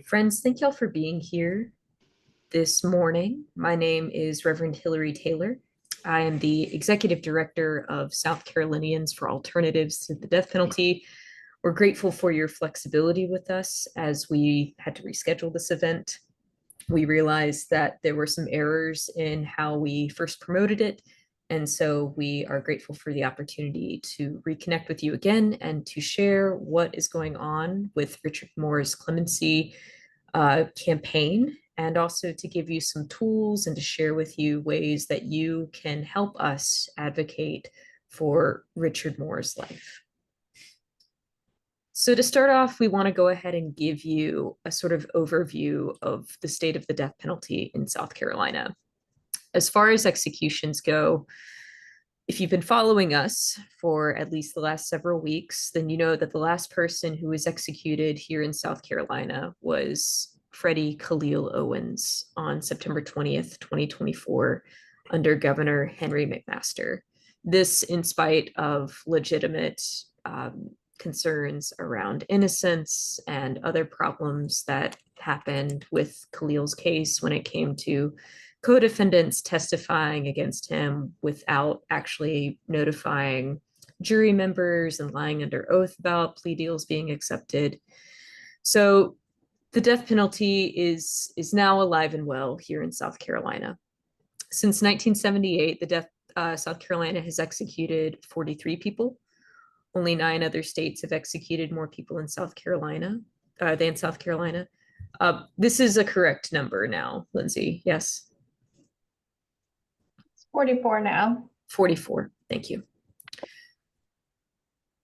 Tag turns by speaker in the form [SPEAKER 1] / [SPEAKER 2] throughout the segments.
[SPEAKER 1] Friends, thank y'all for being here this morning. My name is Reverend Hillary Taylor. I am the Executive Director of South Carolinians for Alternatives to the Death Penalty. We're grateful for your flexibility with us as we had to reschedule this event. We realized that there were some errors in how we first promoted it, and so we are grateful for the opportunity to reconnect with you again and to share what is going on with Richard Moore's Clemency campaign, and also to give you some tools and to share with you ways that you can help us advocate for Richard Moore's life. So to start off, we want to go ahead and give you a sort of overview of the state of the death penalty in South Carolina. As far as executions go, if you've been following us for at least the last several weeks, then you know that the last person who was executed here in South Carolina was Freddie Khalil Owens on September 20th, 2024, under Governor Henry McMaster. This in spite of legitimate concerns around innocence and other problems that happened with Khalil's case when it came to co-defendants testifying against him without actually notifying jury members and lying under oath about plea deals being accepted. So the death penalty is now alive and well here in South Carolina. Since 1978, South Carolina has executed 43 people. Only 9 other states have executed more people in South Carolina than South Carolina. This is a correct number now, Lindsay. Yes.
[SPEAKER 2] 44 now.
[SPEAKER 1] 44. Thank you.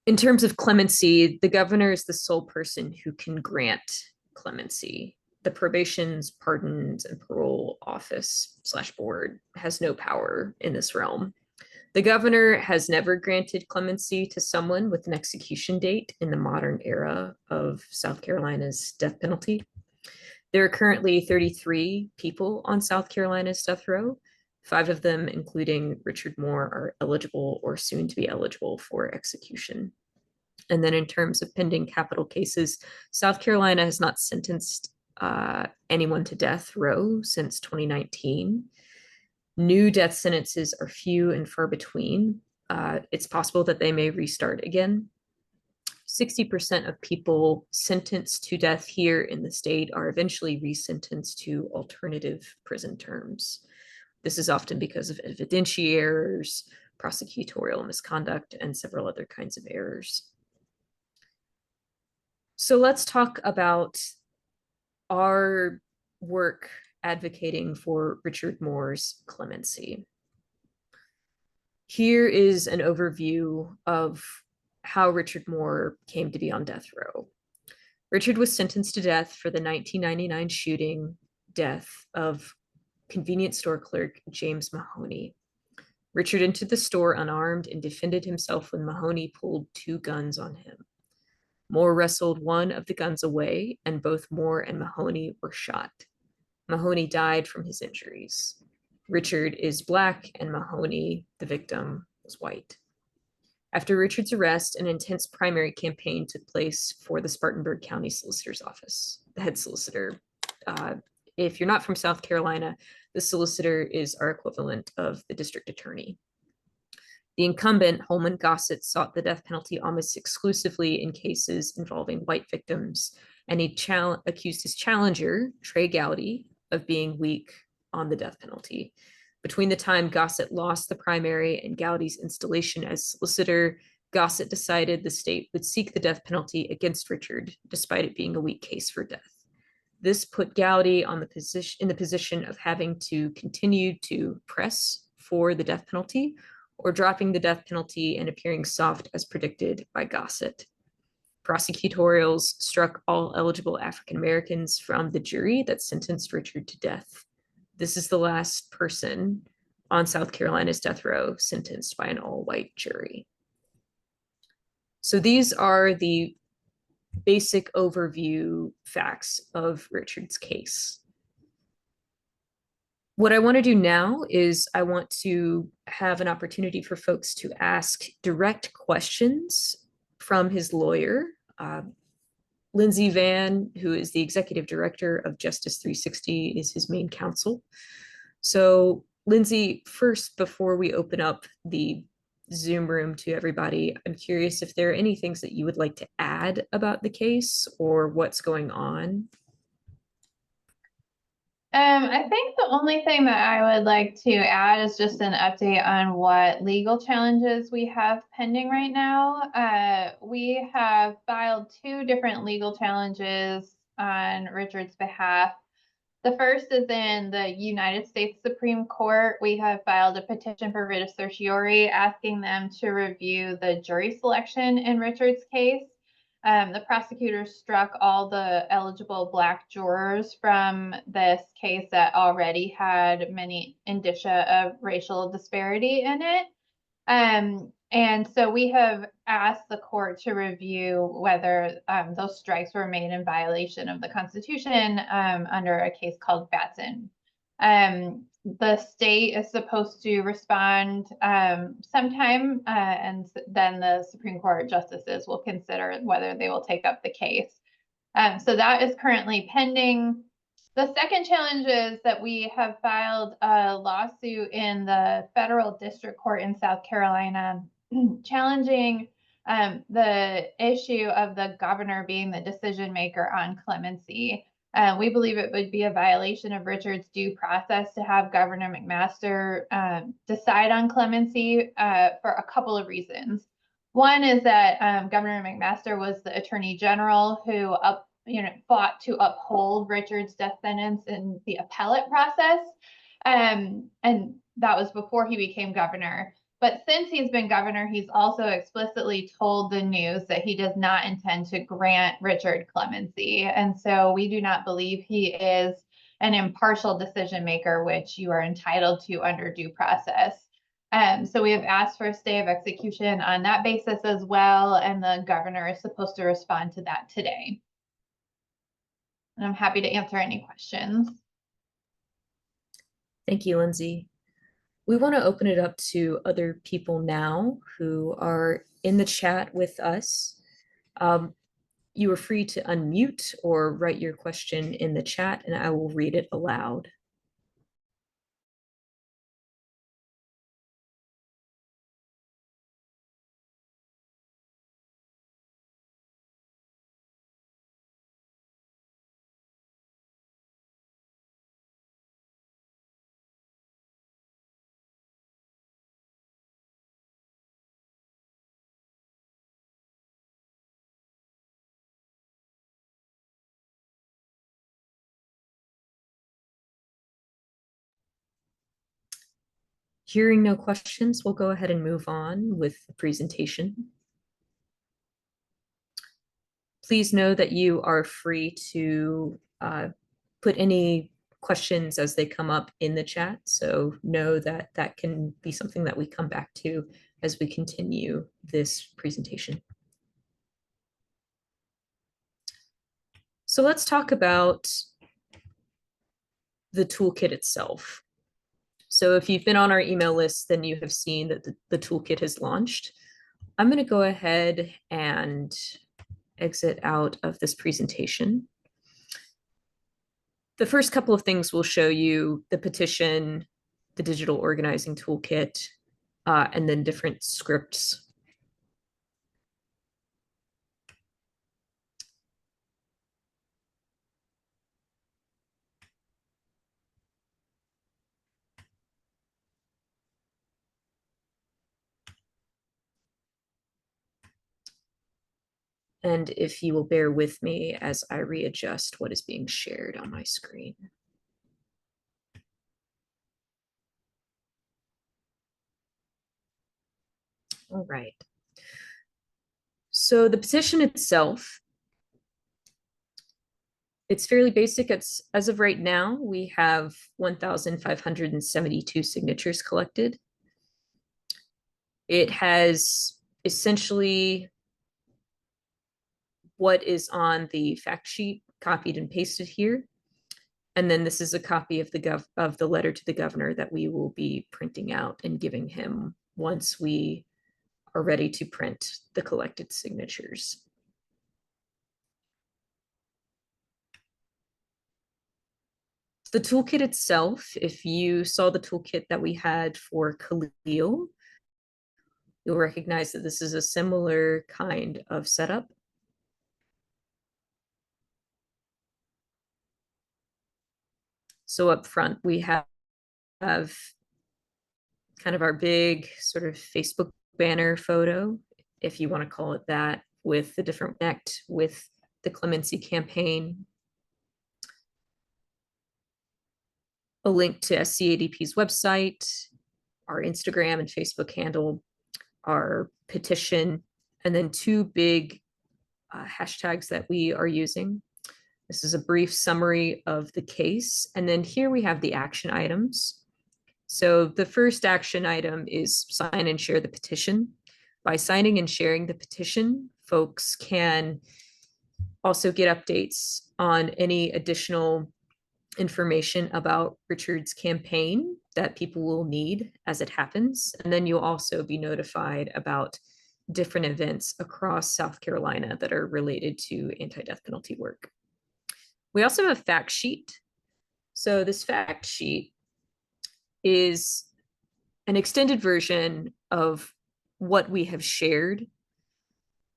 [SPEAKER 1] In terms of clemency, the governor is the sole person who can grant clemency. The probations, pardons, and parole office / board has no power in this realm. The governor has never granted clemency to someone with an execution date in the modern era of South Carolina's death penalty. There are currently 33 people on South Carolina's death row. 5 of them, including Richard Moore, are eligible or soon to be eligible for execution. And then in terms of pending capital cases, South Carolina has not sentenced anyone to death row since 2019. New death sentences are few and far between. It's possible that they may restart again. 60% of people sentenced to death here in the state are eventually resentenced to alternative prison terms. This is often because of evidentiary errors, prosecutorial misconduct, and several other kinds of errors. So let's talk about our work advocating for Richard Moore's clemency. Here is an overview of how Richard Moore came to be on death row. Richard was sentenced to death for the 1999 shooting death of convenience store clerk James Mahoney. Richard entered the store unarmed and defended himself when Mahoney pulled 2 guns on him. Moore wrestled one of the guns away, and both Moore and Mahoney were shot. Mahoney died from his injuries. Richard is Black, and Mahoney, the victim, was white. After Richard's arrest, an intense primary campaign took place for the Spartanburg County Solicitor's Office, the head solicitor. If you're not from South Carolina, the solicitor is our equivalent of the district attorney. The incumbent, Holman Gossett, sought the death penalty almost exclusively in cases involving white victims, and he accused his challenger, Trey Gowdy, of being weak on the death penalty. Between the time Gossett lost the primary and Gowdy's installation as solicitor, Gossett decided the state would seek the death penalty against Richard, despite it being a weak case for death. This put Gowdy in the position of having to continue to press for the death penalty, or dropping the death penalty and appearing soft as predicted by Gossett. Prosecutorials struck all eligible African Americans from the jury that sentenced Richard to death. This is the last person on South Carolina's death row sentenced by an all-white jury. So these are the basic overview facts of Richard's case. What I want to do now is I want to have an opportunity for folks to ask direct questions from his lawyer. Lindsay Van, who is the executive director of Justice 360, is his main counsel. So, Lindsay, first, before we open up the Zoom room to everybody, I'm curious if there are any things that you would like to add about the case or what's going on.
[SPEAKER 2] I think the only thing that I would like to add is just an update on what legal challenges we have pending right now. We have filed 2 different legal challenges on Richard's behalf. The first is in the United States Supreme Court. We have filed a petition for writ of certiorari asking them to review the jury selection in Richard's case. The prosecutor struck all the eligible Black jurors from this case that already had many indicia of racial disparity in it. And so we have asked the court to review whether those strikes were made in violation of the Constitution under a case called Batson. The state is supposed to respond sometime, and then the Supreme Court justices will consider whether they will take up the case. So that is currently pending. The second challenge is that we have filed a lawsuit in the federal district court in South Carolina challenging the issue of the governor being the decision maker on clemency. We believe it would be a violation of Richard's due process to have Governor McMaster decide on clemency for a couple of reasons. One is that Governor McMaster was the attorney general who fought to uphold Richard's death sentence in the appellate process. And that was before he became governor. But since he's been governor, he's also explicitly told the news that he does not intend to grant Richard clemency. And so we do not believe he is an impartial decision maker, which you are entitled to under due process. So we have asked for a stay of execution on that basis as well, and the governor is supposed to respond to that today. And I'm happy to answer any questions.
[SPEAKER 1] Thank you, Lindsay. We want to open it up to other people now who are in the chat with us. You are free to unmute or write your question in the chat, and I will read it aloud. Hearing no questions, we'll go ahead and move on with the presentation. Please know that you are free to put any questions as they come up in the chat. So know that that can be something that we come back to as we continue this presentation. So let's talk about the toolkit itself. So if you've been on our email list, then you have seen that the toolkit has launched. I'm going to go ahead and exit out of this presentation. The first couple of things will show you the petition, the Digital Organizing Toolkit, and then different scripts. And if you will bear with me as I readjust what is being shared on my screen. All right. So the petition itself, it's fairly basic. It's, as of right now, we have 1,572 signatures collected. It has essentially what is on the fact sheet copied and pasted here. And then this is a copy of the letter to the governor that we will be printing out and giving him once we are ready to print the collected signatures. The toolkit itself, if you saw the toolkit that we had for Khalil, you'll recognize that this is a similar kind of setup. So up front, we have kind of our big sort of Facebook banner photo, if you want to call it that, with the different connect with the Clemency campaign. A link to SCADP's website, our Instagram and Facebook handle, our petition, and then two big hashtags that we are using. This is a brief summary of the case. And then here we have the action items. So the first action item is sign and share the petition. By signing and sharing the petition, folks can also get updates on any additional information about Richard's campaign that people will need as it happens. And then you'll also be notified about different events across South Carolina that are related to anti-death penalty work. We also have a fact sheet. So this fact sheet is an extended version of what we have shared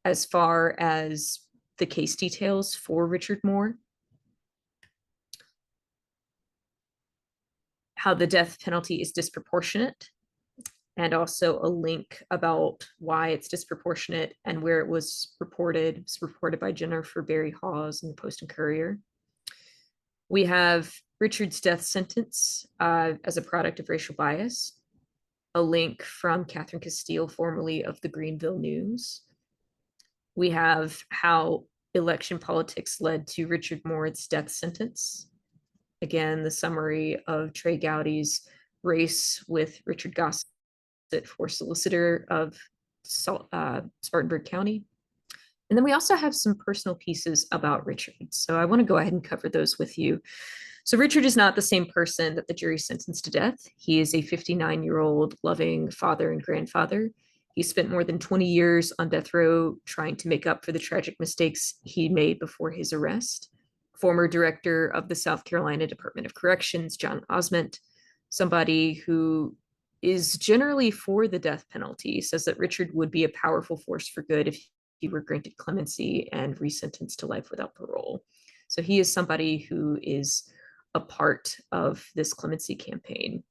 [SPEAKER 1] as far as the case details for Richard Moore, how the death penalty is disproportionate, and also a link about why it's disproportionate and where it was reported. It's reported by Jennifer Berry Hawes in the Post and Courier. We have Richard's death sentence as a product of racial bias, a link from Catherine Castile, formerly of the Greenville News. We have how election politics led to Richard Moore's death sentence. Again, the summary of Trey Gowdy's race with Richard Gossett for solicitor of Spartanburg County. And then we also have some personal pieces about Richard. So I want to go ahead and cover those with you. So Richard is not the same person that the jury sentenced to death. He is a 59-year-old loving father and grandfather. He spent more than 20 years on death row trying to make up for the tragic mistakes he made before his arrest. Former director of the South Carolina Department of Corrections, John Osment, somebody who is generally for the death penalty, says that Richard would be a powerful force for good if he were granted clemency and resentenced to life without parole. So he is somebody who is a part of this clemency campaign.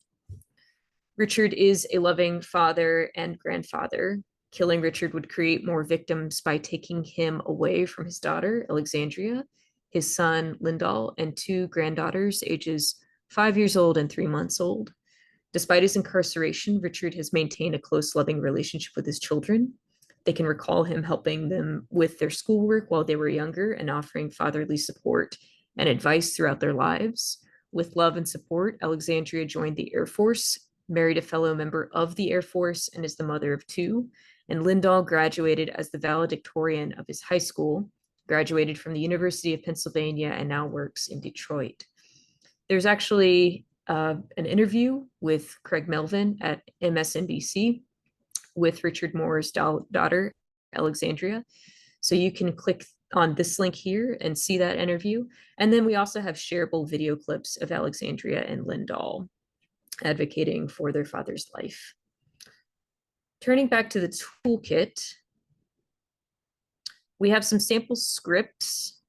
[SPEAKER 1] Richard is a loving father and grandfather. Killing Richard would create more victims by taking him away from his daughter, Alexandria, his son, Lyndall, and two granddaughters, ages 5 years old and 3 months old. Despite his incarceration, Richard has maintained a close, loving relationship with his children. They can recall him helping them with their schoolwork while they were younger and offering fatherly support and advice throughout their lives. With love and support, Alexandria joined the Air Force, married a fellow member of the Air Force, and is the mother of two. And Lyndall graduated as the valedictorian of his high school, graduated from the University of Pennsylvania, and now works in Detroit. There's actually an interview with Craig Melvin at MSNBC with Richard Moore's daughter, Alexandria. So you can click on this link here and see that interview. And then we also have shareable video clips of Alexandria and Lyndall advocating for their father's life. Turning back to the toolkit, we have some sample scripts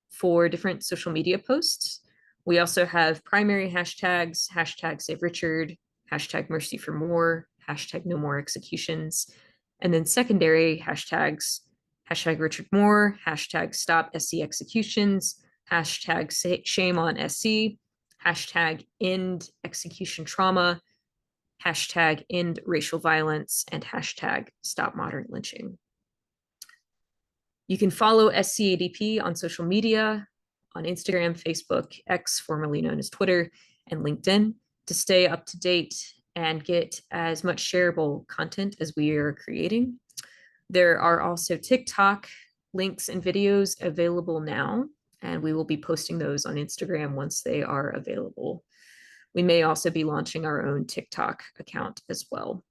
[SPEAKER 1] for different social media posts. We also have primary hashtags, hashtag Save Richard, hashtag Mercy for More, hashtag No More Executions, and then secondary hashtags, hashtag Richard Moore, hashtag Stop SC Executions, hashtag Shame on SC, hashtag End Execution Trauma, hashtag End Racial Violence, and hashtag Stop Modern Lynching. You can follow SCADP on social media, on Instagram, Facebook, X, formerly known as Twitter, and LinkedIn to stay up to date and get as much shareable content as we are creating. There are also TikTok links and videos available now, and we will be posting those on Instagram once they are available. We may also be launching our own TikTok account as well.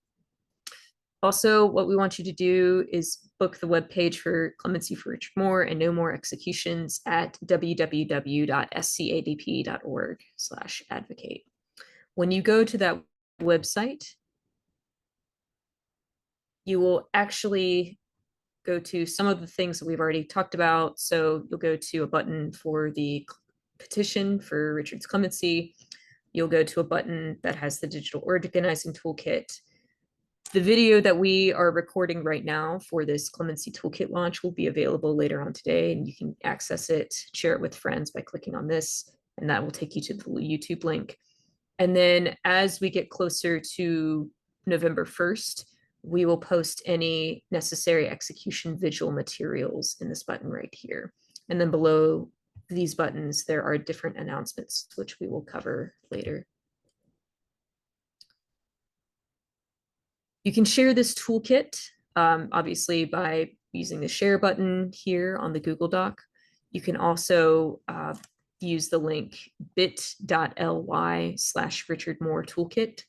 [SPEAKER 1] Also, what we want you to do is book the webpage for Clemency for Richard Moore and No More Executions at www.scadp.org/advocate. When you go to that website, you will actually go to some of the things that we've already talked about. So you'll go to a button for the petition for Richard's clemency. You'll go to a button that has the Digital Organizing Toolkit. The video that we are recording right now for this Clemency Toolkit launch will be available later on today, and you can access it, share it with friends by clicking on this, and that will take you to the YouTube link. And then as we get closer to November 1st, we will post any necessary execution visual materials in this button right here. And then below these buttons, there are different announcements, which we will cover later. You can share this toolkit, obviously, by using the share button here on the Google Doc. You can also use the link bit.ly/Richard Moore Toolkit.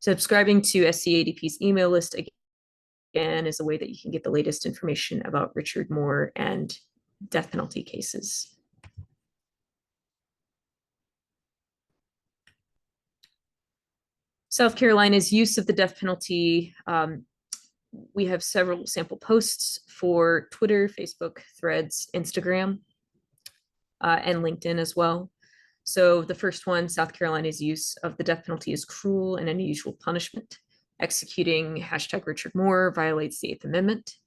[SPEAKER 1] Subscribing to SCADP's email list again is a way that you can get the latest information about Richard Moore and death penalty cases. South Carolina's use of the death penalty. We have several sample posts for Twitter, Facebook, Threads, Instagram, and LinkedIn as well. So the first one, South Carolina's use of the death penalty is cruel and unusual punishment. Executing #Richard Moore violates the 8th Amendment,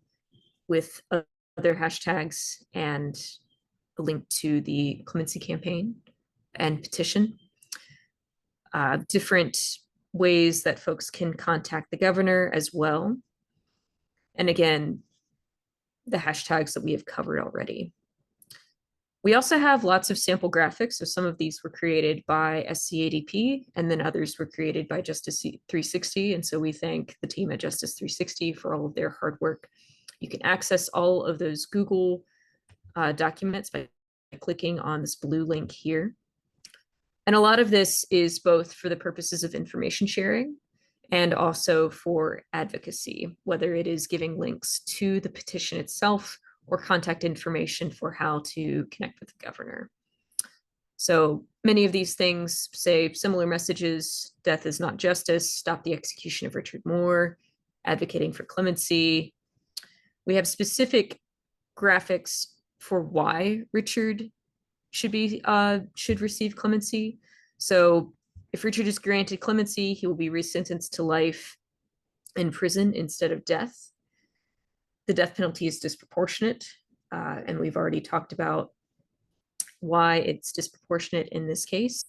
[SPEAKER 1] with other hashtags and a link to the clemency campaign and petition. Different ways that folks can contact the governor as well. And again, the hashtags that we have covered already. We also have lots of sample graphics. So some of these were created by SCADP, and then others were created by Justice 360. And so we thank the team at Justice 360 for all of their hard work. You can access all of those Google documents by clicking on this blue link here. And a lot of this is both for the purposes of information sharing and also for advocacy, whether it is giving links to the petition itself or contact information for how to connect with the governor. So many of these things say similar messages: death is not justice, stop the execution of Richard Moore, advocating for clemency. We have specific graphics for why Richard should receive clemency. So if Richard is granted clemency, he will be resentenced to life in prison instead of death. The death penalty is disproportionate, and we've already talked about why it's disproportionate in this case.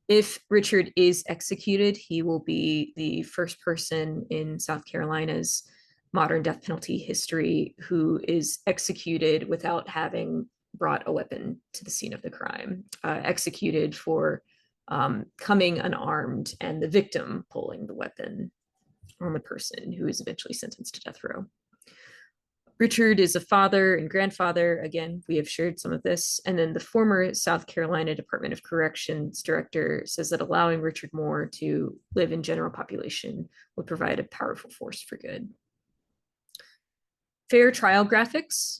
[SPEAKER 1] If Richard is executed, he will be the first person in South Carolina's modern death penalty history who is executed without having brought a weapon to the scene of the crime, executed for coming unarmed and the victim pulling the weapon on the person who is eventually sentenced to death row. Richard is a father and grandfather. Again, we have shared some of this. And then the former South Carolina Department of Corrections director says that allowing Richard Moore to live in general population would provide a powerful force for good. Fair trial graphics.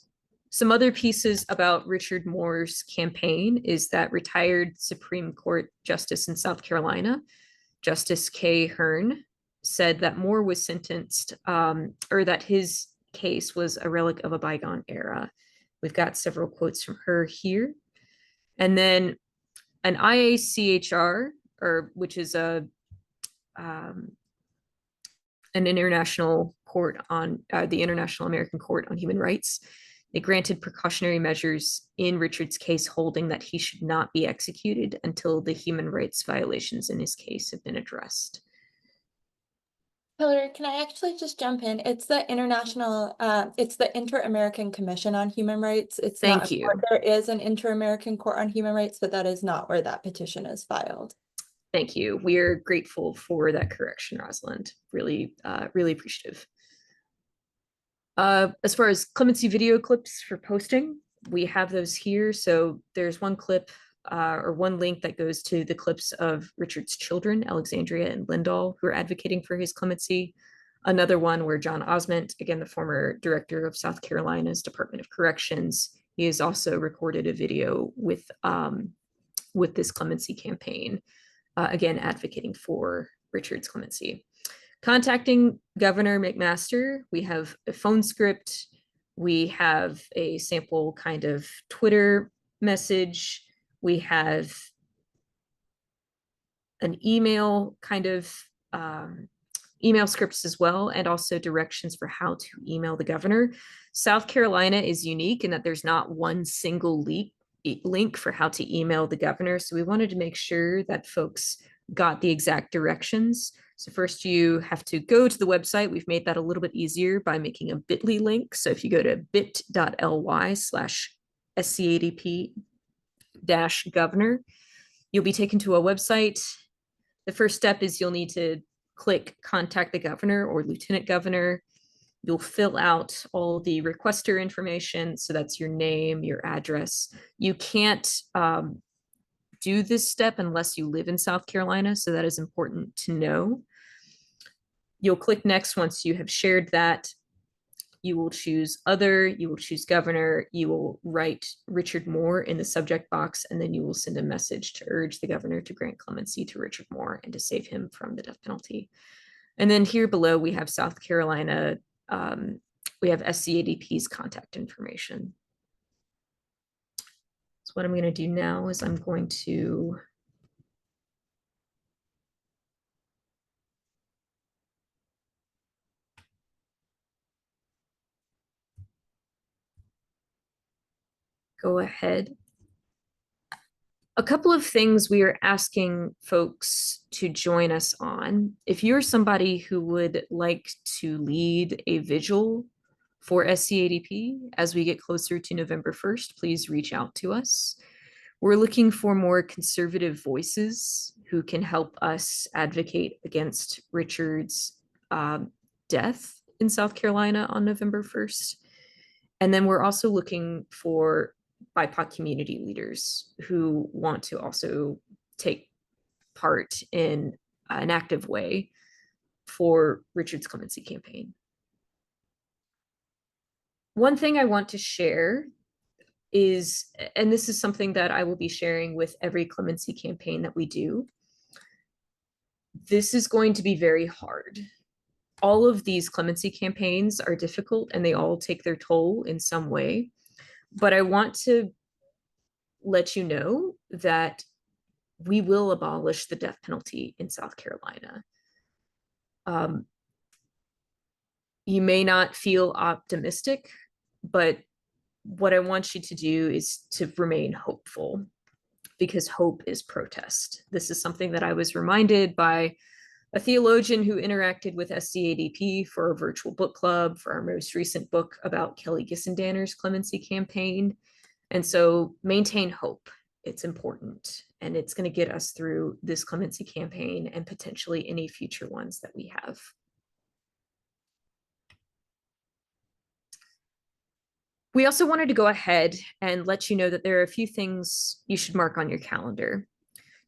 [SPEAKER 1] Some other pieces about Richard Moore's campaign is that retired Supreme Court Justice in South Carolina, Justice K. Hearn, said that Moore was sentenced, or that his case was a relic of a bygone era. We've got several quotes from her here. And then an IACHR, which is an international court on the International American Court on Human Rights. They granted precautionary measures in Richard's case, holding that he should not be executed until the human rights violations in his case have been addressed.
[SPEAKER 3] Hillary, can I actually just jump in? It's the it's the Inter-American Commission on Human Rights. It's
[SPEAKER 1] Thank you.
[SPEAKER 3] There is an Inter-American Court on Human Rights, but that is not where that petition is filed.
[SPEAKER 1] Thank you. We're grateful for that correction, Rosalind. Really, really appreciative. As far as clemency video clips for posting, we have those here. So there's one clip or one link that goes to the clips of Richard's children, Alexandria and Lindahl, who are advocating for his clemency. Another one where John Osment, again, the former director of South Carolina's Department of Corrections, he has also recorded a video with this clemency campaign, again, advocating for Richard's clemency. Contacting Governor McMaster, we have a phone script, we have a sample kind of Twitter message, we have an email kind of email scripts as well, and also directions for how to email the governor. South Carolina is unique in that there's not one single link for how to email the governor. So we wanted to make sure that folks got the exact directions. So first you have to go to the website. We've made that a little bit easier by making a bit.ly link. So if you go to bit.ly/SCADP-governor, you'll be taken to a website. The first step is you'll need to click contact the governor or lieutenant governor. You'll fill out all the requester information. So that's your name, your address. You can't do this step unless you live in South Carolina. So that is important to know. You'll click next once you have shared that. You will choose other, you will choose governor, you will write Richard Moore in the subject box, and then you will send a message to urge the governor to grant clemency to Richard Moore and to save him from the death penalty. And then here below, we have South Carolina, we have SCADP's contact information. So what I'm going to do now is I'm going to go ahead. A couple of things we are asking folks to join us on. If you're somebody who would like to lead a vigil for SCADP as we get closer to November 1st, please reach out to us. We're looking for more conservative voices who can help us advocate against Richard's death in South Carolina on November 1st. And then we're also looking for BIPOC community leaders who want to also take part in an active way for Richard's clemency campaign. One thing I want to share is, and this is something that I will be sharing with every clemency campaign that we do, this is going to be very hard. All of these clemency campaigns are difficult and they all take their toll in some way. But I want to let you know that we will abolish the death penalty in South Carolina. You may not feel optimistic, but what I want you to do is to remain hopeful, because hope is protest. This is something that I was reminded by a theologian who interacted with SCADP for a virtual book club for our most recent book about Kelly Gissendanner's clemency campaign. And so maintain hope. It's important, and it's going to get us through this clemency campaign and potentially any future ones that we have. We also wanted to go ahead and let you know that there are a few things you should mark on your calendar.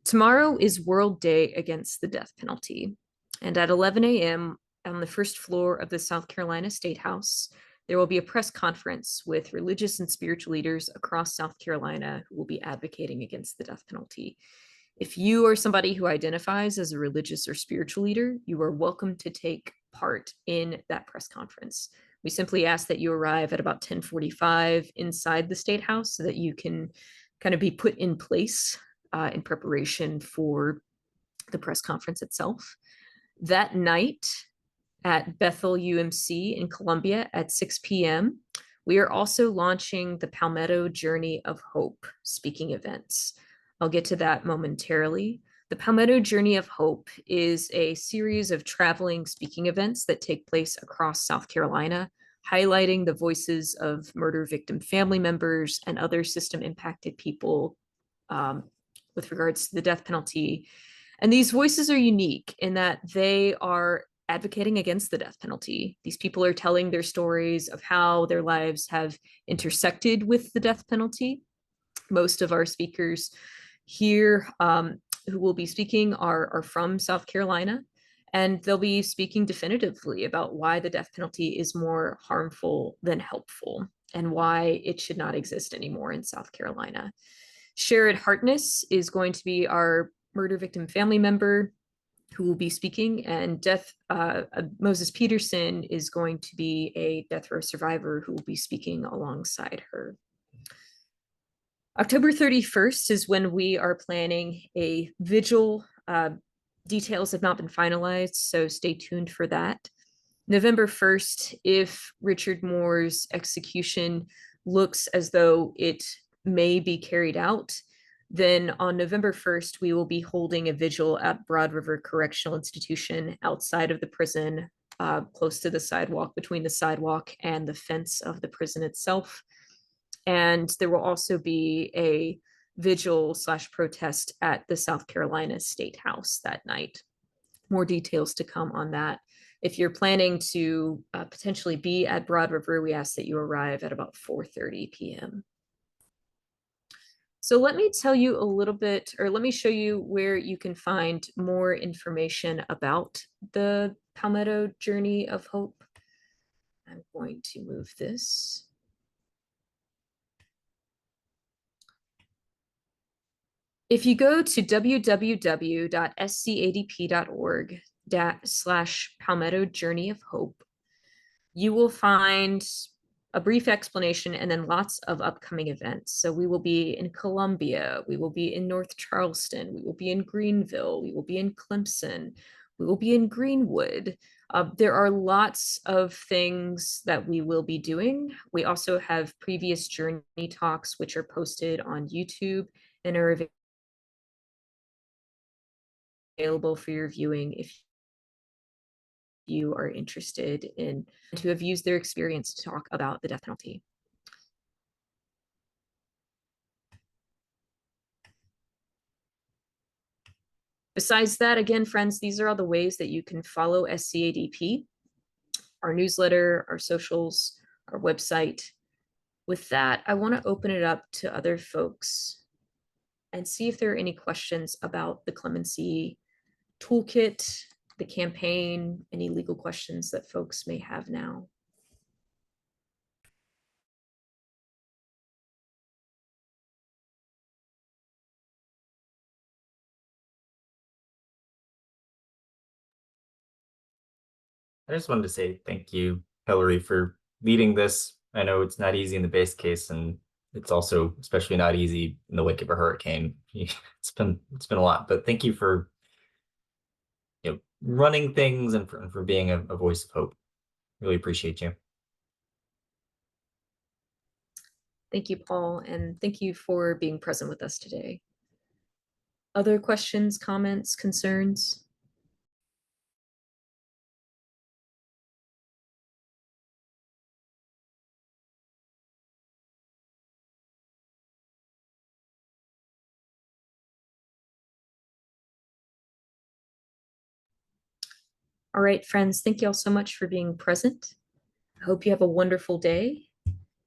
[SPEAKER 1] Tomorrow is World Day Against the Death Penalty, and at 11 a.m. on the first floor of the South Carolina State House, there will be a press conference with religious and spiritual leaders across South Carolina who will be advocating against the death penalty. If you are somebody who identifies as a religious or spiritual leader, you are welcome to take part in that press conference. We simply ask that you arrive at about 10:45 inside the State House so that you can kind of be put in place in preparation for the press conference itself. That night at Bethel UMC in Columbia at 6 p.m., we are also launching the Palmetto Journey of Hope speaking events. I'll get to that momentarily. The Palmetto Journey of Hope is a series of traveling speaking events that take place across South Carolina, highlighting the voices of murder victim family members and other system impacted people with regards to the death penalty. And these voices are unique in that they are advocating against the death penalty. These people are telling their stories of how their lives have intersected with the death penalty. Most of our speakers here who will be speaking are from South Carolina, and they'll be speaking definitively about why the death penalty is more harmful than helpful and why it should not exist anymore in South Carolina. Sherrod Hartness is going to be our murder victim family member who will be speaking, and Moses Peterson is going to be a death row survivor who will be speaking alongside her. October 31st is when we are planning a vigil. Details have not been finalized, so stay tuned for that. November 1st, if Richard Moore's execution looks as though it may be carried out, then on November 1st, we will be holding a vigil at Broad River Correctional Institution outside of the prison, close to the sidewalk, between the sidewalk and the fence of the prison itself. And there will also be a vigil/protest at the South Carolina State House that night. More details to come on that. If you're planning to potentially be at Broad River, we ask that you arrive at about 4:30 p.m. So let me tell you a little bit, or let me show you where you can find more information about the Palmetto Journey of Hope. I'm going to move this. If you go to www.scadp.org/Palmetto Journey of Hope, you will find a brief explanation and then lots of upcoming events. So we will be in Columbia, we will be in North Charleston, we will be in Greenville, we will be in Clemson, we will be in Greenwood. There are lots of things that we will be doing. We also have previous journey talks, which are posted on YouTube and are available for your viewing if you are interested in to have used their experience to talk about the death penalty. Besides that, again, friends, these are all the ways that you can follow SCADP, our newsletter, our socials, our website. With that, I want to open it up to other folks and see if there are any questions about the Clemency toolkit, the campaign, any legal questions that folks may have now.
[SPEAKER 4] I just wanted to say thank you, Hillary, for leading this. I know it's not easy in the base case, and it's also especially not easy in the wake of a hurricane. It's been a lot, but thank you for running things and for being a voice of hope. Really appreciate you.
[SPEAKER 1] Thank you, Paul, and thank you for being present with us today. Other questions, comments, concerns? All right, friends, thank you all so much for being present. I hope you have a wonderful day.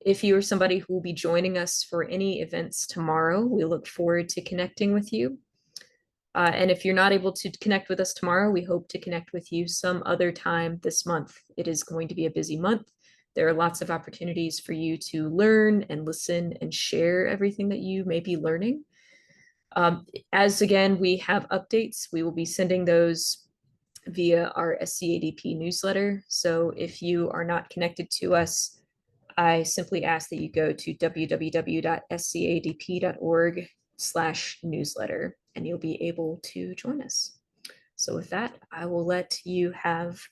[SPEAKER 1] If you are somebody who will be joining us for any events tomorrow, we look forward to connecting with you. And if you're not able to connect with us tomorrow, we hope to connect with you some other time this month. It is going to be a busy month. There are lots of opportunities for you to learn and listen and share everything that you may be learning. As again, we have updates, we will be sending those via our SCADP newsletter. So if you are not connected to us, I simply ask that you go to www.scadp.org/newsletter and you'll be able to join us. So with that, I will let you have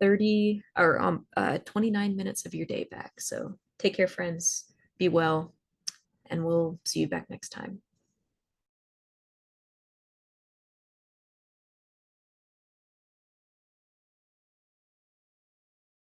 [SPEAKER 1] 29 minutes of your day back. So take care, friends, be well, and we'll see you back next time.